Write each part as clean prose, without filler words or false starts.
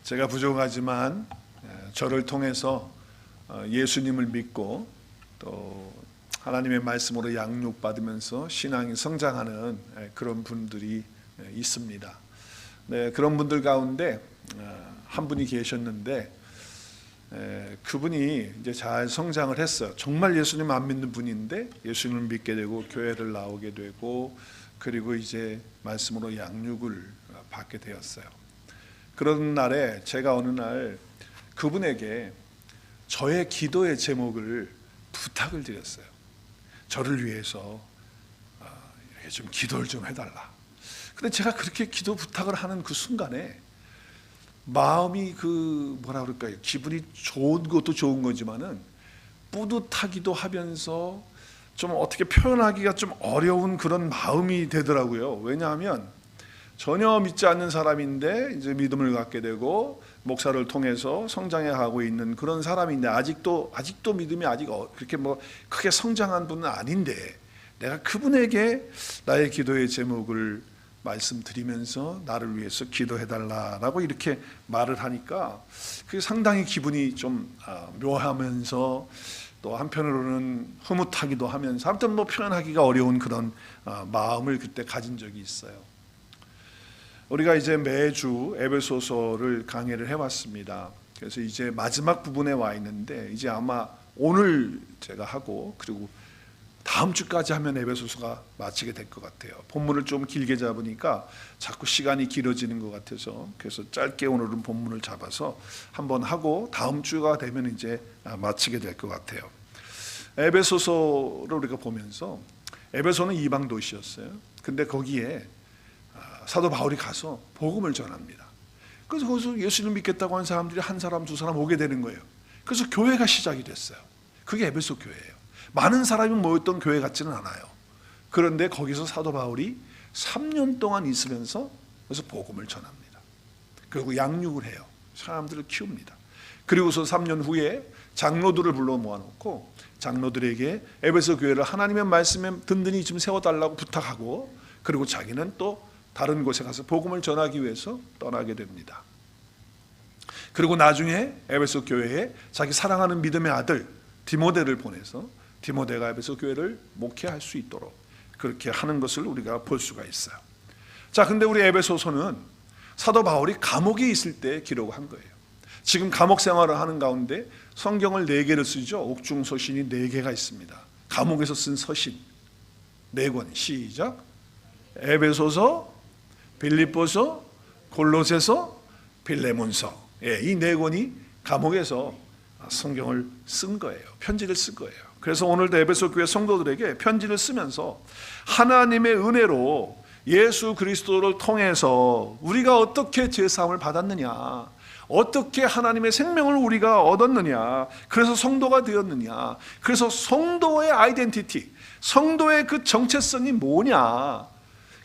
제가 부족하지만 저를 통해서 예수님을 믿고 또 하나님의 말씀으로 양육받으면서 신앙이 성장하는 그런 분들이 있습니다. 네, 그런 분들 가운데 한 분이 계셨는데 그분이 이제 잘 성장을 했어요. 정말 예수님 안 믿는 분인데 예수님을 믿게 되고 교회를 나오게 되고 그리고 이제 말씀으로 양육을 받게 되었어요. 그런 날에 제가 어느 날 그분에게 저의 기도의 제목을 부탁을 드렸어요. 저를 위해서 이렇게 좀 기도를 좀 해달라. 근데 제가 그렇게 기도 부탁을 하는 그 순간에 마음이 뭐라 그럴까요? 기분이 좋은 것도 좋은 거지만은 뿌듯하기도 하면서 좀 어떻게 표현하기가 좀 어려운 그런 마음이 되더라고요. 왜냐하면 전혀 믿지 않는 사람인데 이제 믿음을 갖게 되고 목사를 통해서 성장해가고 있는 그런 사람인데 아직도 믿음이 아직 그렇게 크게 성장한 분은 아닌데 내가 그분에게 나의 기도의 제목을 말씀드리면서 나를 위해서 기도해달라라고 이렇게 말을 하니까 그게 상당히 기분이 좀 묘하면서 또 한편으로는 흐뭇하기도 하면서 아무튼 표현하기가 어려운 그런 마음을 그때 가진 적이 있어요. 우리가 이제 매주 에베소서를 강의를 해왔습니다. 그래서 이제 마지막 부분에 와 있는데 이제 아마 오늘 제가 하고 그리고 다음 주까지 하면 에베소서가 마치게 될 것 같아요. 본문을 좀 길게 잡으니까 자꾸 시간이 길어지는 것 같아서 그래서 짧게 오늘은 본문을 잡아서 한번 하고 다음 주가 되면 이제 마치게 될 것 같아요. 에베소서를 우리가 보면서 에베소는 이방 도시였어요. 근데 거기에 사도 바울이 가서 복음을 전합니다. 그래서 거기서 예수를 믿겠다고 한 사람들이 한 사람 두 사람 오게 되는 거예요. 그래서 교회가 시작이 됐어요. 그게 에베소 교회예요. 많은 사람이 모였던 교회 같지는 않아요. 그런데 거기서 사도 바울이 3년 동안 있으면서 그래서 복음을 전합니다. 그리고 양육을 해요. 사람들을 키웁니다. 그리고서 3년 후에 장로들을 불러 모아놓고 장로들에게 에베소 교회를 하나님의 말씀에 든든히 좀 세워달라고 부탁하고 그리고 자기는 또 다른 곳에 가서 복음을 전하기 위해서 떠나게 됩니다. 그리고 나중에 에베소 교회에 자기 사랑하는 믿음의 아들 디모데를 보내서 디모데가 에베소 교회를 목회할 수 있도록 그렇게 하는 것을 우리가 볼 수가 있어요. 자, 근데 우리 에베소서는 사도 바울이 감옥에 있을 때 기록한 거예요. 지금 감옥 생활을 하는 가운데 성경을 4개를 쓰죠. 옥중서신이 4개가 있습니다. 감옥에서 쓴 서신 4권 시작. 에베소서, 빌립보서, 골로새서, 빌레몬서. 이 4권이 감옥에서 성경을 쓴 거예요. 편지를 쓴 거예요. 그래서 오늘도 에베소 교회 성도들에게 편지를 쓰면서 하나님의 은혜로 예수 그리스도를 통해서 우리가 어떻게 죄사함을 받았느냐, 어떻게 하나님의 생명을 우리가 얻었느냐, 그래서 성도가 되었느냐, 그래서 성도의 아이덴티티, 성도의 그 정체성이 뭐냐,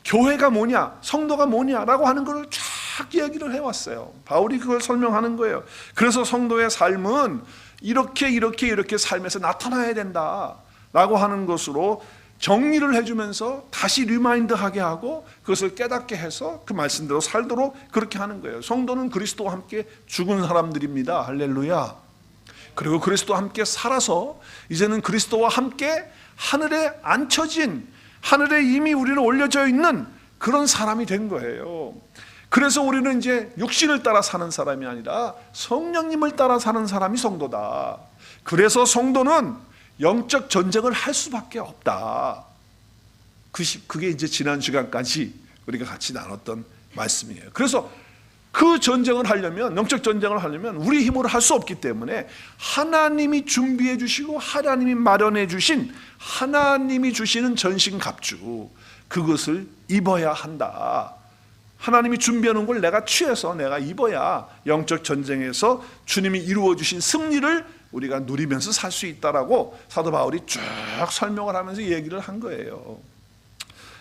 교회가 뭐냐, 성도가 뭐냐라고 하는 것을 쫙 이야기를 해왔어요. 바울이 그걸 설명하는 거예요. 그래서 성도의 삶은 이렇게 삶에서 나타나야 된다라고 하는 것으로 정리를 해주면서 다시 리마인드하게 하고 그것을 깨닫게 해서 그 말씀대로 살도록 그렇게 하는 거예요. 성도는 그리스도와 함께 죽은 사람들입니다. 할렐루야. 그리고 그리스도와 함께 살아서 이제는 그리스도와 함께 하늘에 앉혀진, 하늘에 이미 우리는 올려져 있는 그런 사람이 된 거예요. 그래서 우리는 이제 육신을 따라 사는 사람이 아니라 성령님을 따라 사는 사람이 성도다. 그래서 성도는 영적 전쟁을 할 수밖에 없다. 그게 이제 지난 시간까지 우리가 같이 나눴던 말씀이에요. 그래서 그 전쟁을 하려면, 영적 전쟁을 하려면 우리 힘으로 할 수 없기 때문에 하나님이 준비해 주시고 하나님이 마련해 주신, 하나님이 주시는 전신갑주, 그것을 입어야 한다. 하나님이 준비해 놓은 걸 내가 취해서 내가 입어야 영적 전쟁에서 주님이 이루어 주신 승리를 우리가 누리면서 살 수 있다라고 사도 바울이 쭉 설명을 하면서 얘기를 한 거예요.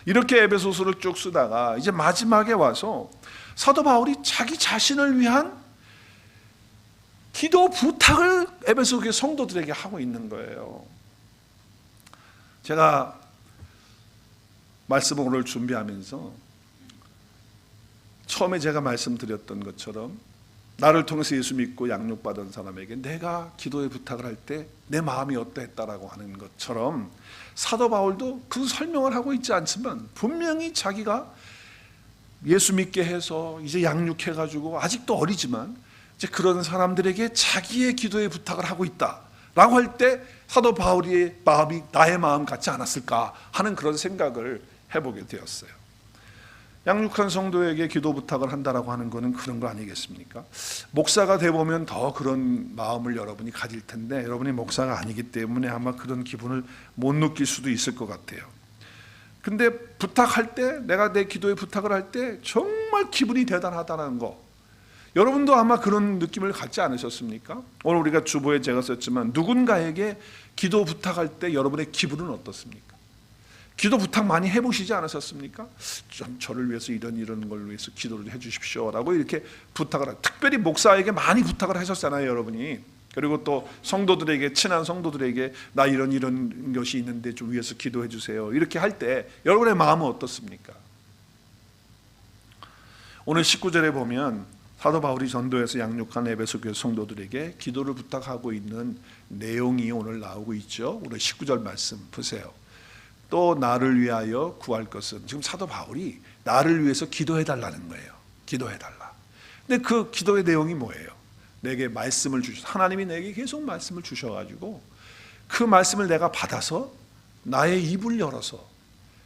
이렇게 에베소서를 쭉 쓰다가 이제 마지막에 와서 사도 바울이 자기 자신을 위한 기도 부탁을 에베소 교회 성도들에게 하고 있는 거예요. 제가 말씀을 오늘 준비하면서 처음에 제가 말씀드렸던 것처럼 나를 통해서 예수 믿고 양육받은 사람에게 내가 기도에 부탁을 할 때 내 마음이 어떠했다라고 하는 것처럼 사도 바울도 그 설명을 하고 있지 않지만 분명히 자기가 예수 믿게 해서 이제 양육해가지고 아직도 어리지만 이제 그런 사람들에게 자기의 기도에 부탁을 하고 있다라고 할 때 사도 바울의 마음이 나의 마음 같지 않았을까 하는 그런 생각을 해보게 되었어요. 양육한 성도에게 기도 부탁을 한다라고 하는 것은 그런 거 아니겠습니까? 목사가 되보면 더 그런 마음을 여러분이 가질 텐데 여러분이 목사가 아니기 때문에 아마 그런 기분을 못 느낄 수도 있을 것 같아요. 근데 부탁할 때, 내가 내 기도에 부탁을 할 때 정말 기분이 대단하다는 거, 여러분도 아마 그런 느낌을 갖지 않으셨습니까? 오늘 우리가 주보에 제가 썼지만 누군가에게 기도 부탁할 때 여러분의 기분은 어떻습니까? 기도 부탁 많이 해보시지 않으셨습니까? 좀 저를 위해서 이런 걸 위해서 기도를 해주십시오 라고 이렇게 부탁을 하고, 특별히 목사에게 많이 부탁을 하셨잖아요, 여러분이. 그리고 또 성도들에게, 친한 성도들에게 나 이런 것이 있는데 좀 위해서 기도해 주세요 이렇게 할 때 여러분의 마음은 어떻습니까? 오늘 19절에 보면 사도 바울이 전도해서 양육한 에베소 교회 성도들에게 기도를 부탁하고 있는 내용이 오늘 나오고 있죠. 오늘 19절 말씀 보세요. 또 나를 위하여 구할 것은, 지금 사도 바울이 나를 위해서 기도해 달라는 거예요. 기도해 달라. 근데 그 기도의 내용이 뭐예요? 내게 말씀을 하나님이 내게 계속 말씀을 주셔가지고 그 말씀을 내가 받아서 나의 입을 열어서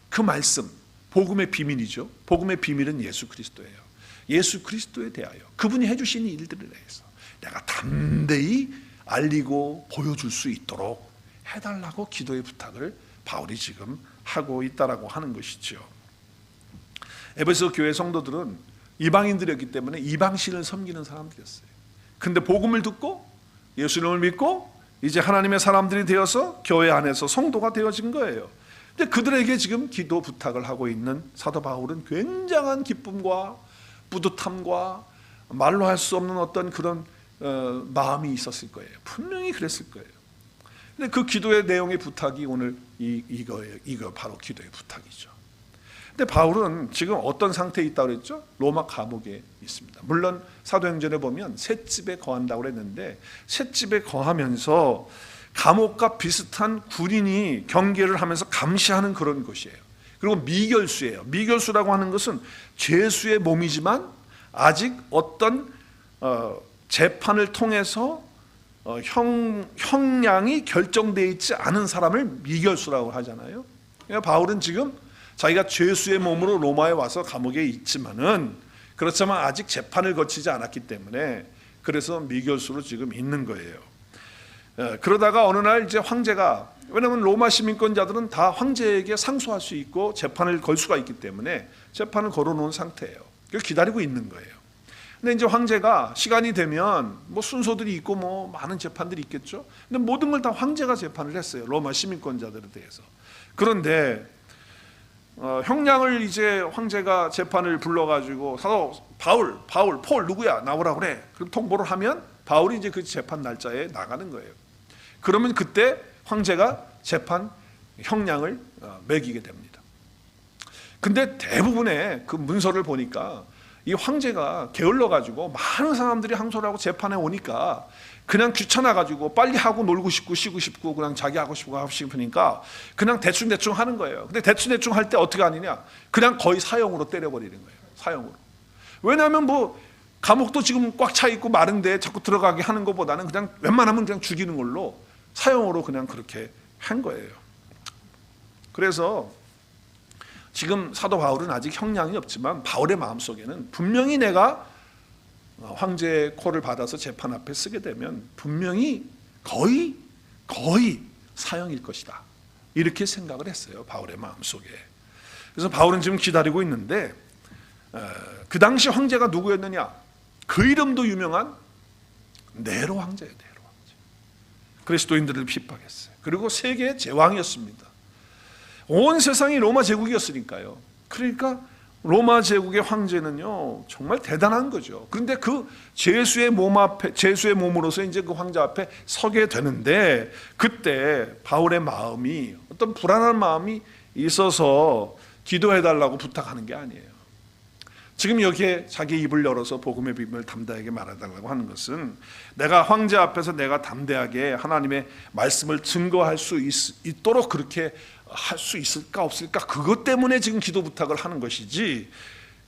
그 말씀, 복음의 비밀이죠. 복음의 비밀은 예수 그리스도예요. 예수 그리스도에 대하여 그분이 해주신 일들에 대해서 내가 담대히 알리고 보여줄 수 있도록 해달라고 기도의 부탁을 바울이 지금 하고 있다라고 하는 것이죠. 에베소 교회 성도들은 이방인들이었기 때문에 이방신을 섬기는 사람들이었어요. 근데 복음을 듣고 예수님을 믿고 이제 하나님의 사람들이 되어서 교회 안에서 성도가 되어진 거예요. 근데 그들에게 지금 기도 부탁을 하고 있는 사도 바울은 굉장한 기쁨과 뿌듯함과 말로 할 수 없는 어떤 그런 마음이 있었을 거예요. 분명히 그랬을 거예요. 근데 그 기도의 내용의 부탁이 오늘 이거예요. 이거 바로 기도의 부탁이죠. 근데 바울은 지금 어떤 상태에 있다고 그랬죠? 로마 감옥에 있습니다. 물론 사도행전에 보면 셋집에 거한다고 그랬는데 셋집에 거하면서 감옥과 비슷한 군인이 경계를 하면서 감시하는 그런 것이에요. 그리고 미결수예요. 미결수라고 하는 것은 죄수의 몸이지만 아직 어떤 재판을 통해서 형량이 결정되어 있지 않은 사람을 미결수라고 하잖아요. 그러니까 바울은 지금 자기가 죄수의 몸으로 로마에 와서 감옥에 있지만은 그렇지만 아직 재판을 거치지 않았기 때문에 그래서 미결수로 지금 있는 거예요. 그러다가 어느 날 이제 황제가, 왜냐하면 로마 시민권자들은 다 황제에게 상소할 수 있고 재판을 걸 수가 있기 때문에 재판을 걸어놓은 상태예요. 그걸 기다리고 있는 거예요. 근데 이제 황제가 시간이 되면 뭐 순서들이 있고 뭐 많은 재판들이 있겠죠. 근데 모든 걸 다 황제가 재판을 했어요. 로마 시민권자들에 대해서. 그런데 형량을 이제 황제가 재판을 불러가지고 사도 바울, 폴 누구야 나오라 그래. 그럼 통보를 하면 바울이 이제 그 재판 날짜에 나가는 거예요. 그러면 그때 황제가 재판 형량을 매기게 됩니다. 근데 대부분의 그 문서를 보니까 이 황제가 게을러가지고 많은 사람들이 항소를 하고 재판에 오니까 그냥 귀찮아가지고 빨리 하고 놀고 싶고 쉬고 싶고 그냥 자기 하고 싶으니까 그냥 대충 하는 거예요. 근데 대충 할 때 어떻게 하느냐, 그냥 거의 사형으로 때려버리는 거예요. 사형으로. 왜냐하면 뭐 감옥도 지금 꽉 차 있고 마른데 자꾸 들어가게 하는 것보다는 그냥 웬만하면 그냥 죽이는 걸로 사형으로 그냥 그렇게 한 거예요. 그래서 지금 사도 바울은 아직 형량이 없지만 바울의 마음속에는 분명히 내가 황제의 콜을 받아서 재판 앞에 쓰게 되면 분명히 거의 사형일 것이다, 이렇게 생각을 했어요. 바울의 마음속에. 그래서 바울은 지금 기다리고 있는데 그 당시 황제가 누구였느냐, 그 이름도 유명한 네로 황제예요. 네로 황제. 그리스도인들을 핍박했어요. 그리고 세계의 제왕이었습니다. 온 세상이 로마 제국이었으니까요. 그러니까 로마 제국의 황제는요 정말 대단한 거죠. 그런데 그 죄수의 몸으로서 이제 그 황제 앞에 서게 되는데 그때 바울의 마음이 어떤 불안한 마음이 있어서 기도해 달라고 부탁하는 게 아니에요. 지금 여기에 자기 입을 열어서 복음의 비밀을 담대하게 말해달라고 하는 것은 내가 황제 앞에서 내가 담대하게 하나님의 말씀을 증거할 수 있도록 그렇게 할 수 있을까 없을까, 그것 때문에 지금 기도 부탁을 하는 것이지,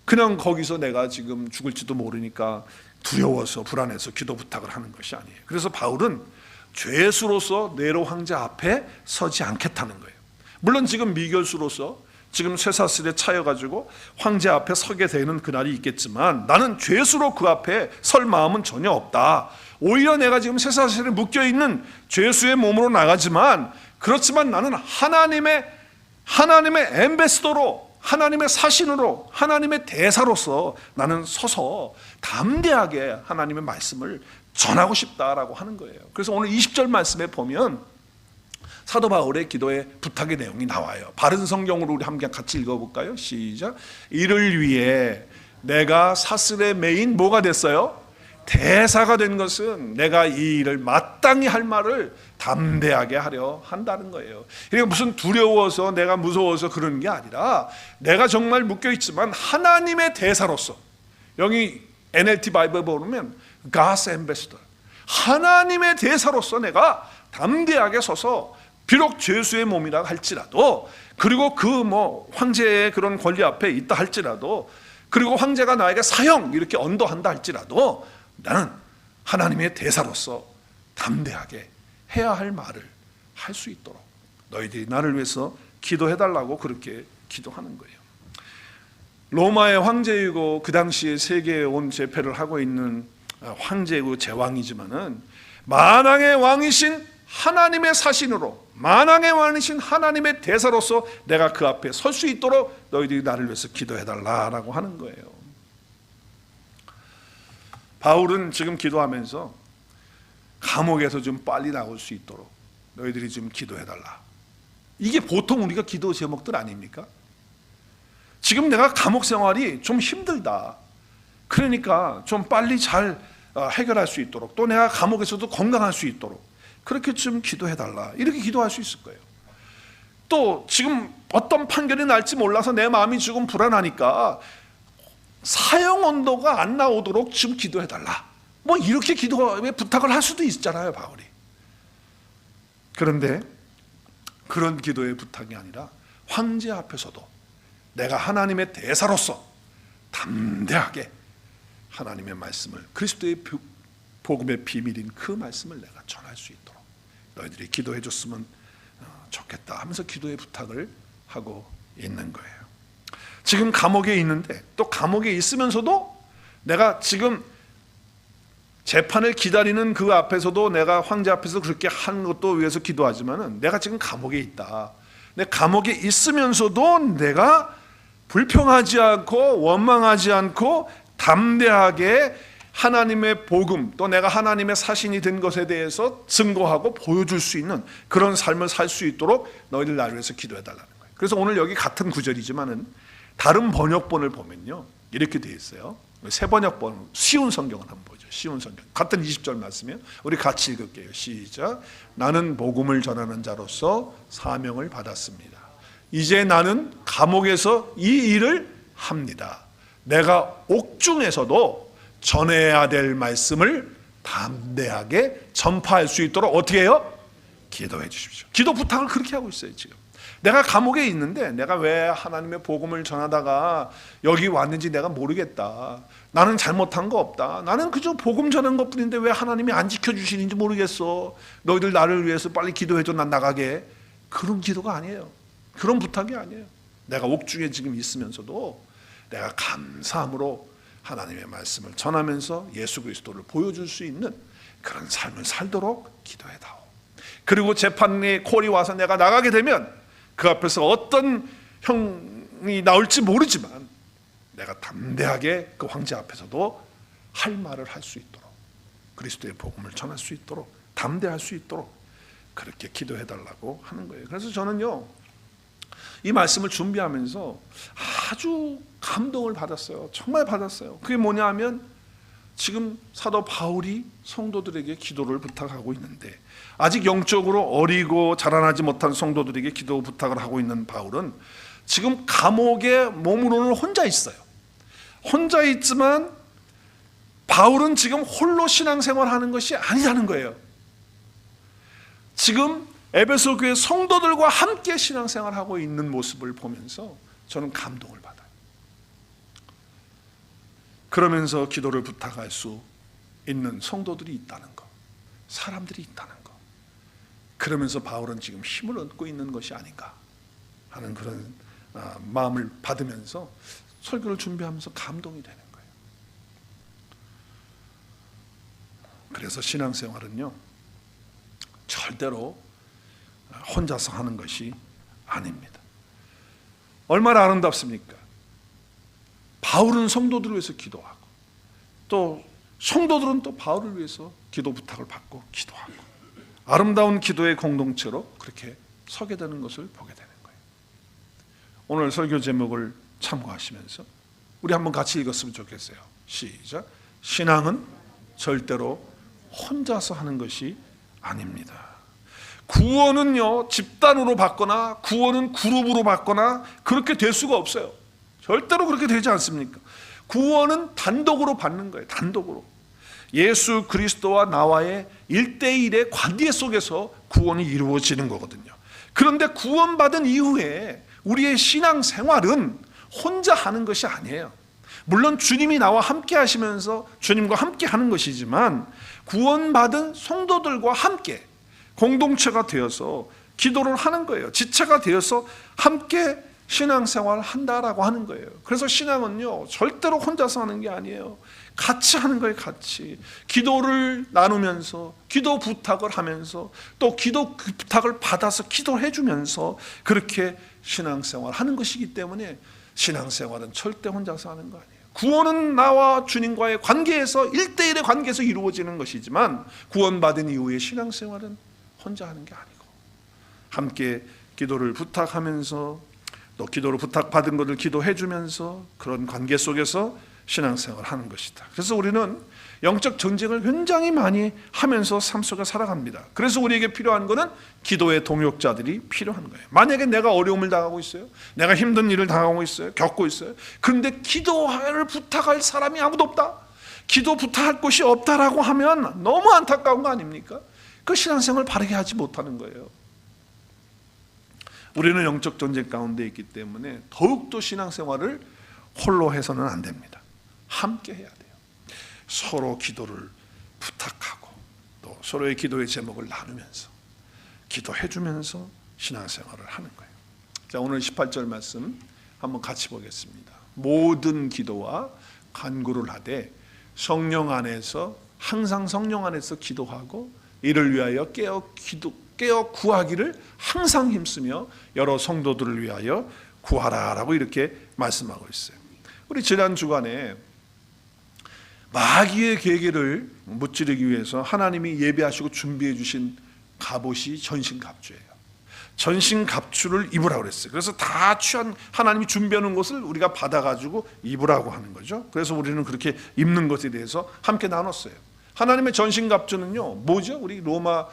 그냥 거기서 내가 지금 죽을지도 모르니까 두려워서 불안해서 기도 부탁을 하는 것이 아니에요. 그래서 바울은 죄수로서 네로 황제 앞에 서지 않겠다는 거예요. 물론 지금 미결수로서 지금 쇠사슬에 차여가지고 황제 앞에 서게 되는 그날이 있겠지만, 나는 죄수로 그 앞에 설 마음은 전혀 없다. 오히려 내가 지금 쇠사슬에 묶여있는 죄수의 몸으로 나가지만, 그렇지만 나는 하나님의 엠베스더로, 하나님의 사신으로, 하나님의 대사로서 나는 서서 담대하게 하나님의 말씀을 전하고 싶다라고 하는 거예요. 그래서 오늘 20절 말씀에 보면 사도 바울의 기도의 부탁의 내용이 나와요. 바른 성경으로 우리 함께 같이 읽어볼까요? 시작. 이를 위해 내가 사슬에 매인 뭐가 됐어요? 대사가 된 것은 내가 이 일을 마땅히 할 말을 담대하게 하려 한다는 거예요. 그러니까 무슨 두려워서 내가 무서워서 그러는 게 아니라, 내가 정말 묶여있지만 하나님의 대사로서, 여기 NLT 바이블 보면 God's ambassador, 하나님의 대사로서 내가 담대하게 서서, 비록 죄수의 몸이라 할지라도, 그리고 그 황제의 그런 권리 앞에 있다 할지라도, 그리고 황제가 나에게 사형 이렇게 언도한다 할지라도, 나는 하나님의 대사로서 담대하게 해야 할 말을 할 수 있도록 너희들이 나를 위해서 기도해달라고 그렇게 기도하는 거예요. 로마의 황제이고 그 당시에 세계에 온 제패를 하고 있는 황제이고 제왕이지만은, 만왕의 왕이신 하나님의 사신으로, 만왕의 왕이신 하나님의 대사로서 내가 그 앞에 설 수 있도록 너희들이 나를 위해서 기도해달라고 하는 거예요. 바울은 지금 기도하면서 감옥에서 좀 빨리 나올 수 있도록 너희들이 좀 기도해달라. 이게 보통 우리가 기도 제목들 아닙니까? 지금 내가 감옥 생활이 좀 힘들다, 그러니까 좀 빨리 잘 해결할 수 있도록, 또 내가 감옥에서도 건강할 수 있도록 그렇게 좀 기도해달라, 이렇게 기도할 수 있을 거예요. 또 지금 어떤 판결이 날지 몰라서 내 마음이 조금 불안하니까 사형 언도가 안 나오도록 좀 기도해달라, 이렇게 부탁을 할 수도 있잖아요, 바울이. 그런데 그런 기도의 부탁이 아니라 황제 앞에서도 내가 하나님의 대사로서 담대하게 하나님의 말씀을, 그리스도의 복음의 비밀인 그 말씀을 내가 전할 수 있도록 너희들이 기도해 줬으면 좋겠다 하면서 기도의 부탁을 하고 있는 거예요. 지금 감옥에 있는데, 또 감옥에 있으면서도 내가 지금 재판을 기다리는 그 앞에서도 내가 황제 앞에서 그렇게 한 것도 위해서 기도하지만은, 내가 지금 감옥에 있다, 내 감옥에 있으면서도 내가 불평하지 않고 원망하지 않고 담대하게 하나님의 복음, 또 내가 하나님의 사신이 된 것에 대해서 증거하고 보여줄 수 있는 그런 삶을 살 수 있도록 너희들 나를 위해서 기도해달라는 거예요. 그래서 오늘 여기 같은 구절이지만은 다른 번역본을 보면요, 이렇게 되어 있어요. 새 번역본, 쉬운 성경을 한번 보죠. 쉬운 성경, 같은 20절 말씀이에요. 우리 같이 읽을게요. 시작. 나는 복음을 전하는 자로서 사명을 받았습니다. 이제 나는 감옥에서 이 일을 합니다. 내가 옥중에서도 전해야 될 말씀을 담대하게 전파할 수 있도록 어떻게 해요? 기도해 주십시오. 기도 부탁을 그렇게 하고 있어요. 지금 내가 감옥에 있는데 내가 왜 하나님의 복음을 전하다가 여기 왔는지 내가 모르겠다. 나는 잘못한 거 없다. 나는 그저 복음 전한 것뿐인데 왜 하나님이 안 지켜주시는지 모르겠어. 너희들 나를 위해서 빨리 기도해줘, 난 나가게. 그런 기도가 아니에요. 그런 부탁이 아니에요. 내가 옥중에 지금 있으면서도 내가 감사함으로 하나님의 말씀을 전하면서 예수 그리스도를 보여줄 수 있는 그런 삶을 살도록 기도해다오. 그리고 재판에 콜이 와서 내가 나가게 되면 그 앞에서 어떤 형이 나올지 모르지만 내가 담대하게 그 황제 앞에서도 할 말을 할 수 있도록, 그리스도의 복음을 전할 수 있도록, 담대할 수 있도록 그렇게 기도해달라고 하는 거예요. 그래서 저는요, 이 말씀을 준비하면서 아주 감동을 받았어요. 정말 받았어요. 그게 뭐냐 하면 지금 사도 바울이 성도들에게 기도를 부탁하고 있는데, 아직 영적으로 어리고 자라나지 못한 성도들에게 기도 부탁을 하고 있는 바울은 지금 감옥에 몸으로는 혼자 있어요. 혼자 있지만 바울은 지금 홀로 신앙생활하는 것이 아니라는 거예요. 지금 에베소 교회 성도들과 함께 신앙생활하고 있는 모습을 보면서 저는 감동을 받아요. 그러면서 기도를 부탁할 수 있는 성도들이 있다는 것, 사람들이 있다는 것, 그러면서 바울은 지금 힘을 얻고 있는 것이 아닌가 하는 그런 마음을 받으면서 설교를 준비하면서 감동이 되는 거예요. 그래서 신앙생활은요, 절대로 혼자서 하는 것이 아닙니다. 얼마나 아름답습니까? 바울은 성도들을 위해서 기도하고, 또 성도들은 또 바울을 위해서 기도 부탁을 받고 기도하고, 아름다운 기도의 공동체로 그렇게 서게 되는 것을 보게 되는 거예요. 오늘 설교 제목을 참고하시면서 우리 한번 같이 읽었으면 좋겠어요. 시작. 신앙은 절대로 혼자서 하는 것이 아닙니다. 구원은요, 집단으로 받거나 구원은 그룹으로 받거나 그렇게 될 수가 없어요. 절대로 그렇게 되지 않습니까? 구원은 단독으로 받는 거예요. 단독으로. 예수 그리스도와 나와의 1대1의 관계 속에서 구원이 이루어지는 거거든요. 그런데 구원받은 이후에 우리의 신앙생활은 혼자 하는 것이 아니에요. 물론 주님이 나와 함께 하시면서 주님과 함께 하는 것이지만, 구원받은 성도들과 함께 공동체가 되어서 기도를 하는 거예요. 지체가 되어서 함께 신앙생활을 한다라고 하는 거예요. 그래서 신앙은요, 절대로 혼자서 하는 게 아니에요. 같이 하는 거예요. 같이 기도를 나누면서, 기도 부탁을 하면서, 또 기도 부탁을 받아서 기도해 주면서 그렇게 신앙생활을 하는 것이기 때문에 신앙생활은 절대 혼자서 하는 거 아니에요. 구원은 나와 주님과의 관계에서 1대1의 관계에서 이루어지는 것이지만, 구원받은 이후의 신앙생활은 혼자 하는 게 아니고 함께 기도를 부탁하면서, 또 기도를 부탁받은 것을 기도해 주면서 그런 관계 속에서 신앙생활을 하는 것이다. 그래서 우리는 영적 전쟁을 굉장히 많이 하면서 삶 속에 살아갑니다. 그래서 우리에게 필요한 것은 기도의 동역자들이 필요한 거예요. 만약에 내가 어려움을 당하고 있어요, 내가 힘든 일을 당하고 있어요, 겪고 있어요. 그런데 기도를 부탁할 사람이 아무도 없다, 기도 부탁할 곳이 없다라고 하면 너무 안타까운 거 아닙니까? 그 신앙생활을 바르게 하지 못하는 거예요. 우리는 영적 전쟁 가운데 있기 때문에 더욱더 신앙생활을 홀로 해서는 안 됩니다. 함께 해야 돼요. 서로 기도를 부탁하고, 또 서로의 기도의 제목을 나누면서 기도해 주면서 신앙생활을 하는 거예요. 자, 오늘 18절 말씀 한번 같이 보겠습니다. 모든 기도와 간구를 하되 성령 안에서, 항상 성령 안에서 기도하고 이를 위하여 깨어 구하기를 항상 힘쓰며 여러 성도들을 위하여 구하라라고 이렇게 말씀하고 있어요. 우리 지난 주간에 마귀의 계계를 무찌르기 위해서 하나님이 예배하시고 준비해 주신 갑옷이 전신갑주예요. 전신갑주를 입으라고 그랬어요. 그래서 다 취한 하나님이 준비해 놓은 것을 우리가 받아가지고 입으라고 하는 거죠. 그래서 우리는 그렇게 입는 것에 대해서 함께 나눴어요. 하나님의 전신갑주는요, 뭐죠? 우리 로마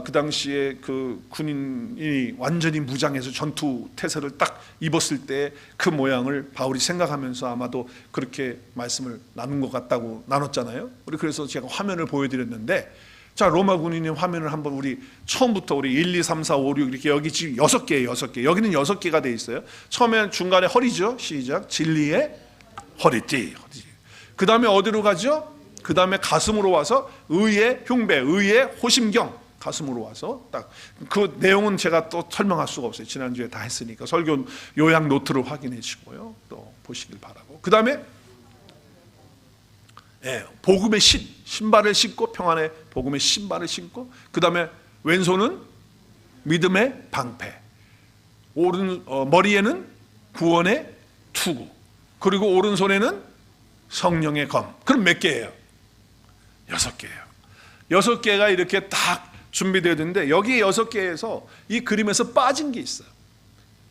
그 당시에 그 군인이 완전히 무장해서 전투 태세를 딱 입었을 때 그 모양을 바울이 생각하면서 아마도 그렇게 말씀을 나눈 것 같다고 나눴잖아요. 우리 그래서 제가 화면을 보여드렸는데, 자, 로마 군인의 화면을 한번 우리 처음부터 우리 1, 2, 3, 4, 5, 6 이렇게 여기 지금 6개예요. 6개. 여기는 6개가 돼 있어요. 처음에 중간에 허리죠. 시작. 진리의 허리띠. 그 다음에 어디로 가죠? 그 다음에 가슴으로 와서 의의 흉배, 의의 호심경. 가슴으로 와서 딱 그 내용은 제가 또 설명할 수가 없어요. 지난주에 다 했으니까 설교 요약 노트를 확인해 주시고요, 또 보시길 바라고. 그 다음에 복음의 신발을 신고, 평안의 복음의 신발을 신고, 그 다음에 왼손은 믿음의 방패, 머리에는 구원의 투구, 그리고 오른손에는 성령의 검. 그럼 몇 개예요? 6개예요. 6개가 이렇게 딱 준비되어 있는데, 여기 6개에서 이 그림에서 빠진 게 있어요.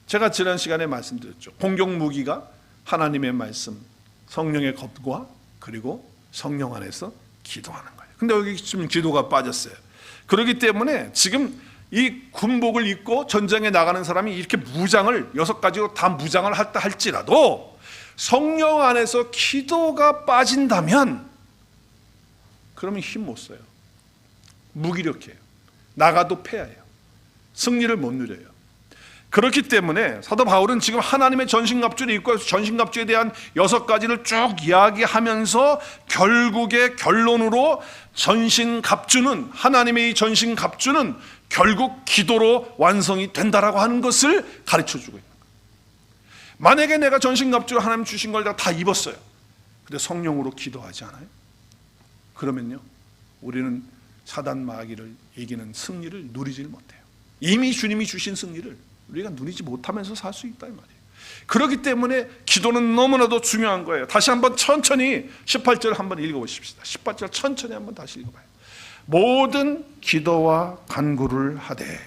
제가 지난 시간에 말씀드렸죠. 공격 무기가 하나님의 말씀, 성령의 검과 그리고 성령 안에서 기도하는 거예요. 근데 여기 지금 기도가 빠졌어요. 그렇기 때문에 지금 이 군복을 입고 전쟁에 나가는 사람이 이렇게 무장을 6가지로 다 무장을 할다 할지라도 성령 안에서 기도가 빠진다면 그러면 힘 못 써요. 무기력해요. 나가도 패해요. 승리를 못 누려요. 그렇기 때문에 사도 바울은 지금 하나님의 전신갑주를 입고 전신갑주에 대한 6가지를 쭉 이야기하면서 결국의 결론으로 전신갑주는, 하나님의 이 전신갑주는 결국 기도로 완성이 된다라고 하는 것을 가르쳐주고 있는 거예요. 만약에 내가 전신갑주를 하나님 주신 걸 다 입었어요. 근데 성령으로 기도하지 않아요? 그러면요, 우리는 사단 마귀를 이기는 승리를 누리질 못해요. 이미 주님이 주신 승리를 우리가 누리지 못하면서 살 수 있다 이 말이에요. 그렇기 때문에 기도는 너무나도 중요한 거예요. 다시 한번 천천히 18절 한번 읽어보십시다. 18절 천천히 한번 다시 읽어봐요. 모든 기도와 간구를 하되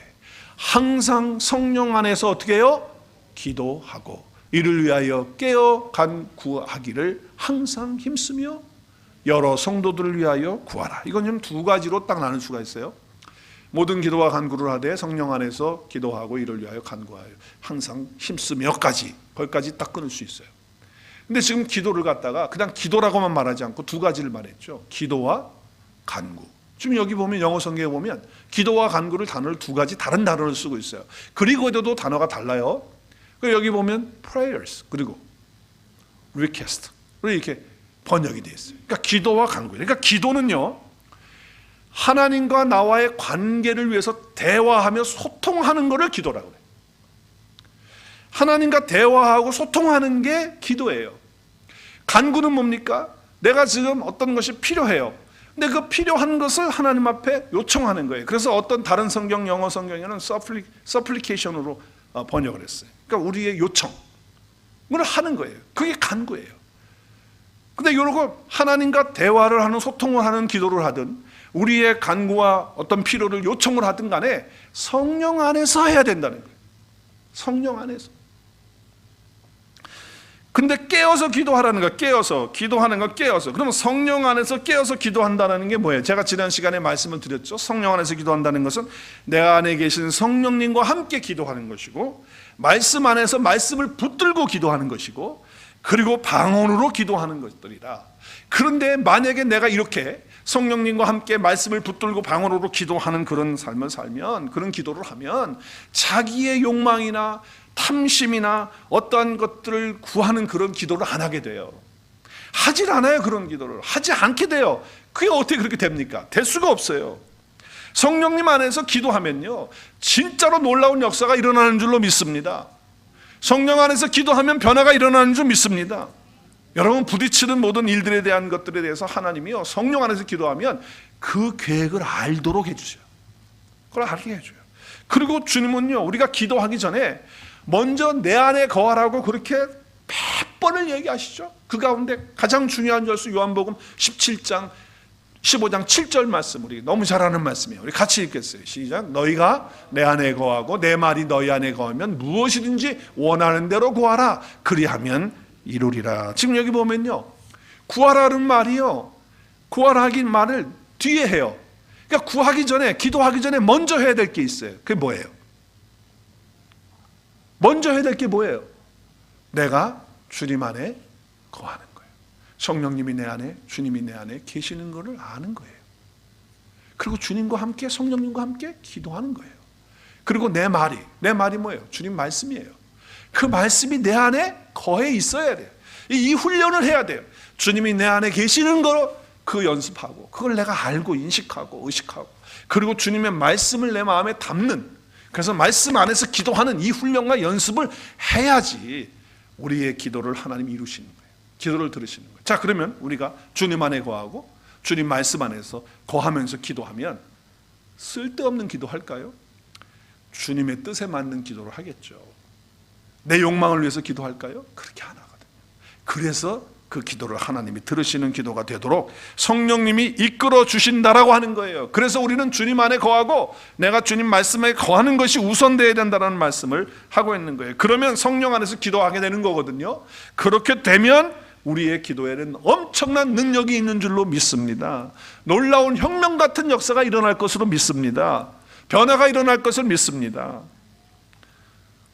항상 성령 안에서 어떻게 해요? 기도하고 이를 위하여 깨어 간구하기를 항상 힘쓰며 여러 성도들을 위하여 구하라. 이건 좀 2가지로 딱 나눌 수가 있어요. 모든 기도와 간구를 하되 성령 안에서 기도하고 이를 위하여 간구하여 항상 힘쓰며까지, 거기까지 딱 끊을 수 있어요. 근데 지금 기도를 갖다가 그냥 기도라고만 말하지 않고 2가지를 말했죠. 기도와 간구. 지금 여기 보면 영어 성경에 보면 기도와 간구를 단어를 2가지 다른 단어를 쓰고 있어요. 그리고에도 단어가 달라요. 여기 보면 prayers 그리고 request로 이렇게 번역이 되어 있어요. 그러니까 기도와 간구. 그러니까 기도는요, 하나님과 나와의 관계를 위해서 대화하며 소통하는 것을 기도라고 해요. 하나님과 대화하고 소통하는 게 기도예요. 간구는 뭡니까? 내가 지금 어떤 것이 필요해요. 근데 그 필요한 것을 하나님 앞에 요청하는 거예요. 그래서 어떤 다른 성경, 영어 성경에는 supplication으로 번역을 했어요. 그러니까 우리의 요청을 하는 거예요. 그게 간구예요. 근데 이러고 하나님과 대화를 하는, 소통을 하는 기도를 하든 우리의 간구와 어떤 필요를 요청을 하든 간에 성령 안에서 해야 된다는 거예요. 성령 안에서. 근데 깨어서 기도하라는 거, 깨어서 기도하는 거, 깨어서. 그러면 성령 안에서 깨어서 기도한다는 게 뭐예요? 제가 지난 시간에 말씀을 드렸죠. 성령 안에서 기도한다는 것은 내 안에 계신 성령님과 함께 기도하는 것이고, 말씀 안에서 말씀을 붙들고 기도하는 것이고, 그리고 방언으로 기도하는 것들이라. 그런데 만약에 내가 이렇게 성령님과 함께 말씀을 붙들고 방언으로 기도하는 그런 삶을 살면, 그런 기도를 하면 자기의 욕망이나 탐심이나 어떠한 것들을 구하는 그런 기도를 안 하게 돼요. 하질 않아요. 그런 기도를 하지 않게 돼요. 그게 어떻게 그렇게 됩니까? 될 수가 없어요. 성령님 안에서 기도하면요, 진짜로 놀라운 역사가 일어나는 줄로 믿습니다. 성령 안에서 기도하면 변화가 일어나는 줄 믿습니다. 여러분, 부딪히는 모든 일들에 대한 것들에 대해서 하나님이요, 성령 안에서 기도하면 그 계획을 알도록 해주세요. 그걸 알게 해줘요. 그리고 주님은요, 우리가 기도하기 전에 먼저 내 안에 거하라고 그렇게 100번을 얘기하시죠. 그 가운데 가장 중요한 절수 요한복음 17장 15장 7절 말씀, 우리 너무 잘 아는 말씀이에요. 우리 같이 읽겠어요. 시작. 너희가 내 안에 거하고 내 말이 너희 안에 거하면 무엇이든지 원하는 대로 구하라. 그리하면 이루리라. 지금 여기 보면요, 구하라는 말이요, 구하라 하긴 말을 뒤에 해요. 그러니까 구하기 전에, 기도하기 전에 먼저 해야 될 게 있어요. 그게 뭐예요? 먼저 해야 될 게 뭐예요? 내가 주님 안에 거하는 거예요. 성령님이 내 안에, 주님이 내 안에 계시는 것을 아는 거예요. 그리고 주님과 함께, 성령님과 함께 기도하는 거예요. 그리고 내 말이 뭐예요? 주님 말씀이에요. 그 말씀이 내 안에 거해 있어야 돼요. 이 훈련을 해야 돼요. 주님이 내 안에 계시는 거 그 연습하고, 그걸 내가 알고 인식하고 의식하고, 그리고 주님의 말씀을 내 마음에 담는, 그래서 말씀 안에서 기도하는 이 훈련과 연습을 해야지 우리의 기도를 하나님이 이루시는 거예요. 기도를 들으시는 거예요. 자, 그러면 우리가 주님 안에 거하고 주님 말씀 안에서 거하면서 기도하면 쓸데없는 기도 할까요? 주님의 뜻에 맞는 기도를 하겠죠. 내 욕망을 위해서 기도할까요? 그렇게 안 하거든요. 그래서 그 기도를 하나님이 들으시는 기도가 되도록 성령님이 이끌어 주신다라고 하는 거예요. 그래서 우리는 주님 안에 거하고 내가 주님 말씀에 거하는 것이 우선되어야 된다는 말씀을 하고 있는 거예요. 그러면 성령 안에서 기도하게 되는 거거든요. 그렇게 되면 우리의 기도에는 엄청난 능력이 있는 줄로 믿습니다. 놀라운 혁명 같은 역사가 일어날 것으로 믿습니다. 변화가 일어날 것을 믿습니다.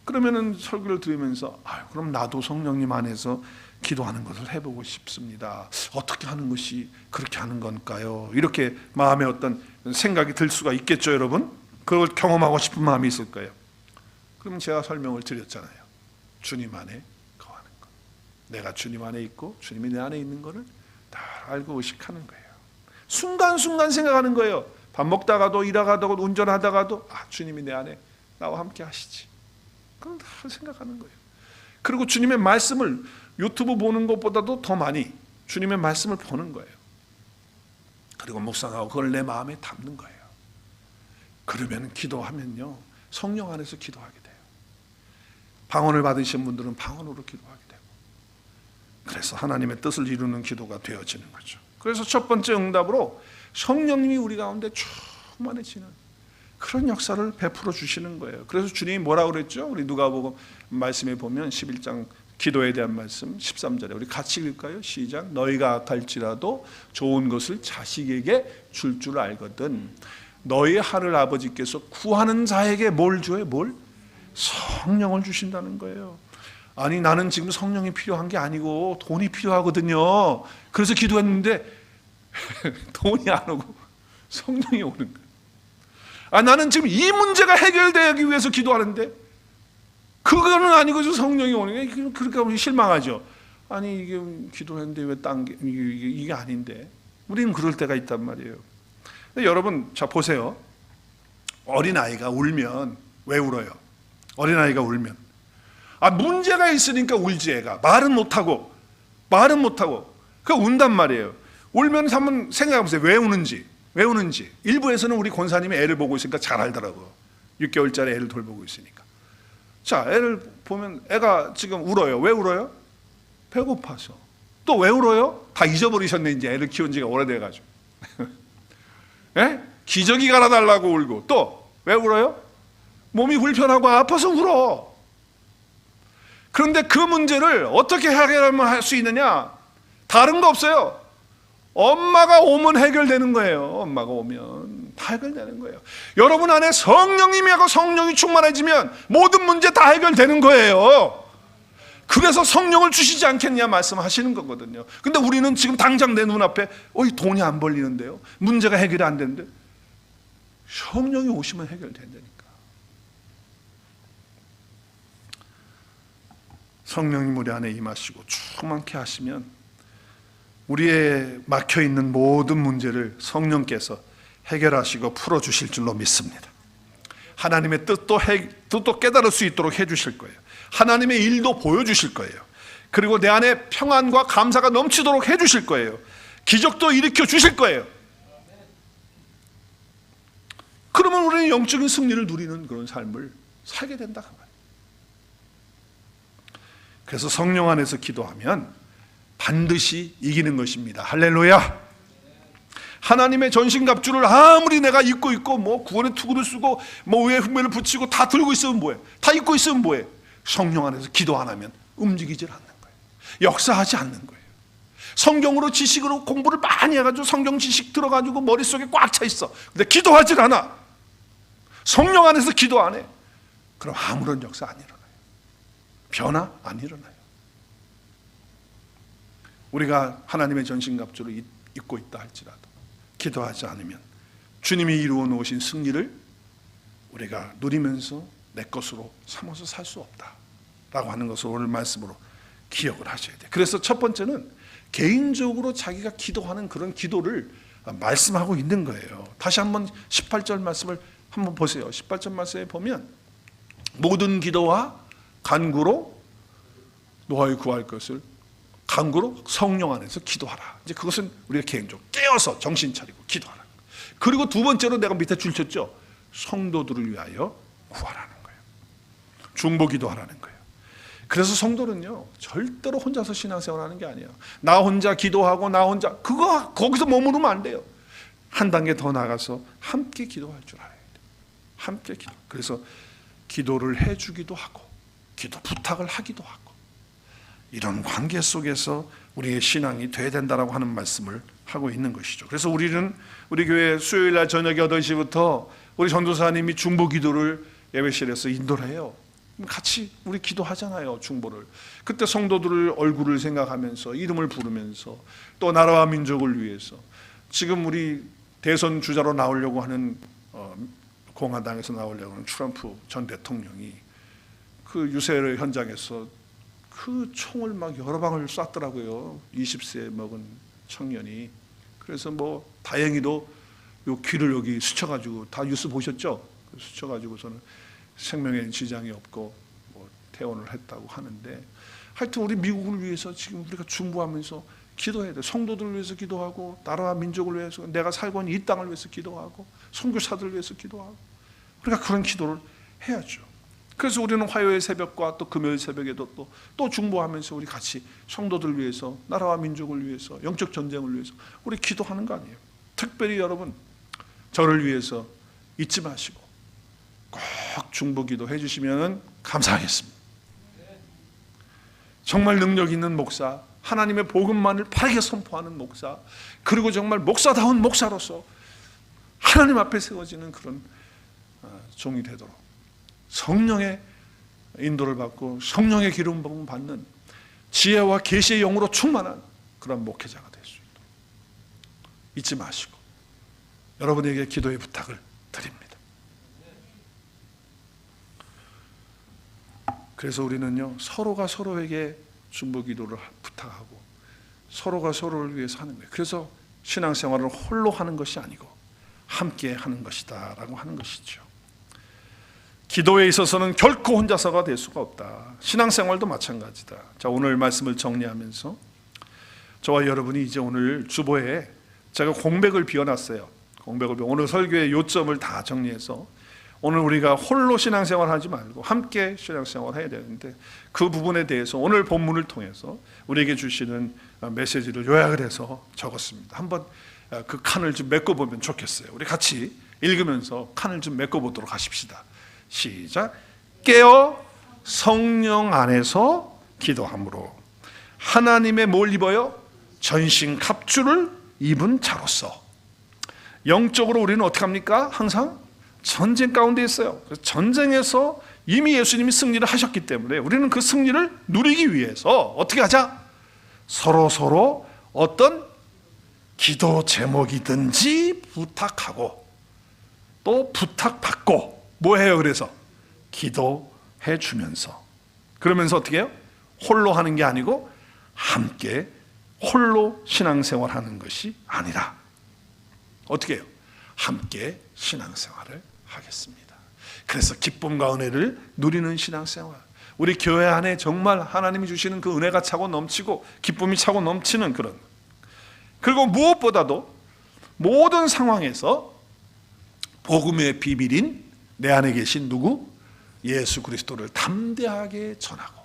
그러면은 설교를 들으면서 그럼 나도 성령님 안에서 기도하는 것을 해보고 싶습니다. 어떻게 하는 것이 그렇게 하는 건가요? 이렇게 마음에 어떤 생각이 들 수가 있겠죠, 여러분? 그걸 경험하고 싶은 마음이 있을 거예요. 그러면 제가 설명을 드렸잖아요. 주님 안에 거하는 것. 내가 주님 안에 있고 주님이 내 안에 있는 것을 다 알고 의식하는 거예요. 순간순간 생각하는 거예요. 밥 먹다가도, 일하다가도, 운전하다가도 주님이 내 안에 나와 함께 하시지. 그걸 다 생각하는 거예요. 그리고 주님의 말씀을 유튜브 보는 것보다도 더 많이 주님의 말씀을 보는 거예요. 그리고 묵상하고 그걸 내 마음에 담는 거예요. 그러면 기도하면요, 성령 안에서 기도하게 돼요. 방언을 받으신 분들은 방언으로 기도하게 되고, 그래서 하나님의 뜻을 이루는 기도가 되어지는 거죠. 그래서 첫 번째 응답으로 성령님이 우리 가운데 충만해지는 그런 역사를 베풀어 주시는 거예요. 그래서 주님이 뭐라고 그랬죠? 우리 누가복음 말씀에 보면 11장 기도에 대한 말씀 13절에 우리 같이 읽을까요? 시작. 너희가 악할지라도 좋은 것을 자식에게 줄 줄 알거든 너희 하늘 아버지께서 구하는 자에게 뭘 줘요? 뭘? 성령을 주신다는 거예요. 아니, 나는 지금 성령이 필요한 게 아니고 돈이 필요하거든요. 그래서 기도했는데 돈이 안 오고 성령이 오는 거예요. 나는 지금 이 문제가 해결되기 위해서 기도하는데 그거는 아니고 성령이 오는 거예요. 그렇게 하면 실망하죠. 아니, 이게 기도했는데 왜 딴 게 이게 아닌데. 우리는 그럴 때가 있단 말이에요. 여러분, 자 보세요. 어린아이가 울면 왜 울어요? 어린아이가 울면 문제가 있으니까 울지. 애가 말은 못하고 그 운단 말이에요. 울면 한번 생각해 보세요. 왜 우는지. 일부에서는 우리 권사님이 애를 보고 있으니까 잘 알더라고요. 6개월짜리 애를 돌보고 있으니까. 자, 애를 보면 애가 지금 울어요. 왜 울어요? 배고파서. 또 왜 울어요? 다 잊어버리셨네. 이제 애를 키운 지가 오래돼가지고. 예? 기저귀 갈아달라고 울고. 또 왜 울어요? 몸이 불편하고 아파서 울어. 그런데 그 문제를 어떻게 해결하면 할 수 있느냐? 다른 거 없어요. 엄마가 오면 해결되는 거예요. 엄마가 오면 다 해결되는 거예요. 여러분 안에 성령님이 하고 성령이 충만해지면 모든 문제 다 해결되는 거예요. 그래서 성령을 주시지 않겠냐 말씀하시는 거거든요. 근데 우리는 지금 당장 내 눈앞에 돈이 안 벌리는데요, 문제가 해결이 안 되는데 성령이 오시면 해결된다니까. 성령님 우리 안에 임하시고 충만케 하시면 우리의 막혀있는 모든 문제를 성령께서 해결하시고 풀어주실 줄로 믿습니다. 하나님의 뜻도 깨달을 수 있도록 해주실 거예요. 하나님의 일도 보여주실 거예요. 그리고 내 안에 평안과 감사가 넘치도록 해주실 거예요. 기적도 일으켜 주실 거예요. 그러면 우리는 영적인 승리를 누리는 그런 삶을 살게 된다. 그래서 성령 안에서 기도하면 반드시 이기는 것입니다. 할렐루야. 하나님의 전신갑주를 아무리 내가 입고 있고 구원의 투구를 쓰고 위에 흠매를 붙이고 다 들고 있으면 뭐해? 다 입고 있으면 뭐해? 성령 안에서 기도 안 하면 움직이질 않는 거예요. 역사하지 않는 거예요. 성경으로 지식으로 공부를 많이 해가지고 성경 지식 들어가지고 머릿속에 꽉 차 있어. 근데 기도하질 않아. 성령 안에서 기도 안 해. 그럼 아무런 역사 안 일어나요. 변화 안 일어나요. 우리가 하나님의 전신갑주를 입고 있다 할지라도 기도하지 않으면 주님이 이루어 놓으신 승리를 우리가 누리면서 내 것으로 삼아서 살 수 없다라고 하는 것을 오늘 말씀으로 기억을 하셔야 돼요. 그래서 첫 번째는 개인적으로 자기가 기도하는 그런 기도를 말씀하고 있는 거예요. 다시 한번 18절 말씀을 한번 보세요. 18절 말씀에 보면 모든 기도와 간구로 노하여 구할 것을 간구로 성령 안에서 기도하라. 이제 그것은 우리가 개인적으로 깨어서 정신 차리고 기도하라. 그리고 두 번째로 내가 밑에 줄 쳤죠. 성도들을 위하여 구하라는 거예요. 중보 기도하라는 거예요. 그래서 성도는요, 절대로 혼자서 신앙생활 하는 게 아니에요. 나 혼자 기도하고 나 혼자 거기서 머무르면 안 돼요. 한 단계 더 나가서 함께 기도할 줄 알아야 돼요. 함께 기도. 그래서 기도를 해주기도 하고 기도 부탁을 하기도 하고 이런 관계 속에서 우리의 신앙이 돼야 된다라고 하는 말씀을 하고 있는 것이죠. 그래서 우리는 우리 교회 수요일 날 저녁 8시부터 우리 전도사님이 중보 기도를 예배실에서 인도를 해요. 같이 우리 기도하잖아요. 중보를. 그때 성도들을 얼굴을 생각하면서 이름을 부르면서 또 나라와 민족을 위해서 지금 우리 대선 주자로 나오려고 하는 공화당에서 나오려고 하는 트럼프 전 대통령이 그 유세 현장에서 그 총을 막 여러 방을 쐈더라고요. 20세 먹은 청년이. 그래서 뭐 다행히도 요 귀를 여기 스쳐가지고, 다 뉴스 보셨죠? 스쳐가지고서는 생명에 지장이 없고 뭐 퇴원을 했다고 하는데, 하여튼 우리 미국을 위해서 지금 우리가 중보하면서 기도해야 돼. 성도들을 위해서 기도하고 나라와 민족을 위해서, 내가 살고 있는 이 땅을 위해서 기도하고 선교사들을 위해서 기도하고, 우리가 그런 기도를 해야죠. 그래서 우리는 화요일 새벽과 또 금요일 새벽에도 또 중보하면서 우리 같이 성도들을 위해서, 나라와 민족을 위해서, 영적 전쟁을 위해서 우리 기도하는 거 아니에요. 특별히 여러분, 저를 위해서 잊지 마시고 꼭 중보 기도 해주시면 감사하겠습니다. 정말 능력 있는 목사, 하나님의 복음만을 바르게 선포하는 목사, 그리고 정말 목사다운 목사로서 하나님 앞에 세워지는 그런 종이 되도록 성령의 인도를 받고 성령의 기름 부음을 받는 지혜와 계시의 영으로 충만한 그런 목회자가 될 수 있도록 잊지 마시고 여러분에게 기도의 부탁을 드립니다. 그래서 우리는요, 서로가 서로에게 중보 기도를 부탁하고 서로가 서로를 위해서 하는 거예요. 그래서 신앙생활을 홀로 하는 것이 아니고 함께 하는 것이다 라고 하는 것이죠. 기도에 있어서는 결코 혼자서가 될 수가 없다. 신앙생활도 마찬가지다. 자, 오늘 말씀을 정리하면서 저와 여러분이 이제 오늘 주보에 제가 공백을 비워놨어요. 오늘 설교의 요점을 다 정리해서 오늘 우리가 홀로 신앙생활 하지 말고 함께 신앙생활 해야 되는데, 그 부분에 대해서 오늘 본문을 통해서 우리에게 주시는 메시지를 요약을 해서 적었습니다. 한번 그 칸을 좀 메꿔보면 좋겠어요. 우리 같이 읽으면서 칸을 좀 메꿔보도록 하십시다. 시작. 깨어 성령 안에서 기도함으로 하나님의 뭘 입어요? 전신 갑주를 입은 자로서. 영적으로 우리는 어떻게 합니까? 항상 전쟁 가운데 있어요. 전쟁에서 이미 예수님이 승리를 하셨기 때문에 우리는 그 승리를 누리기 위해서 어떻게 하자? 서로 어떤 기도 제목이든지 부탁하고 또 부탁받고 뭐 해요? 그래서 기도해 주면서, 그러면서 어떻게 해요? 홀로 하는 게 아니고 함께 홀로 신앙생활 하는 것이 아니라 어떻게 해요? 함께 신앙생활을 하겠습니다. 그래서 기쁨과 은혜를 누리는 신앙생활, 우리 교회 안에 정말 하나님이 주시는 그 은혜가 차고 넘치고 기쁨이 차고 넘치는 그런, 그리고 무엇보다도 모든 상황에서 복음의 비밀인 내 안에 계신 누구? 예수 그리스도를 담대하게 전하고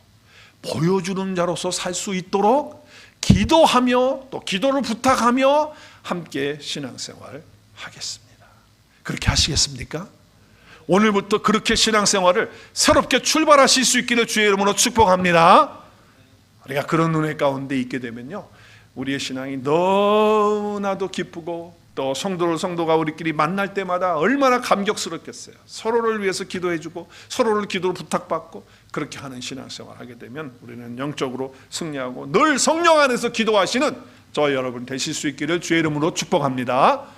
보여주는 자로서 살 수 있도록 기도하며 또 기도를 부탁하며 함께 신앙생활을 하겠습니다. 그렇게 하시겠습니까? 오늘부터 그렇게 신앙생활을 새롭게 출발하실 수 있기를 주의 이름으로 축복합니다. 우리가 그런 은혜 가운데 있게 되면요, 우리의 신앙이 너무나도 기쁘고 또 성도가 우리끼리 만날 때마다 얼마나 감격스럽겠어요. 서로를 위해서 기도해주고 서로를 기도로 부탁받고 그렇게 하는 신앙생활을 하게 되면 우리는 영적으로 승리하고 늘 성령 안에서 기도하시는 저와 여러분 되실 수 있기를 주의 이름으로 축복합니다.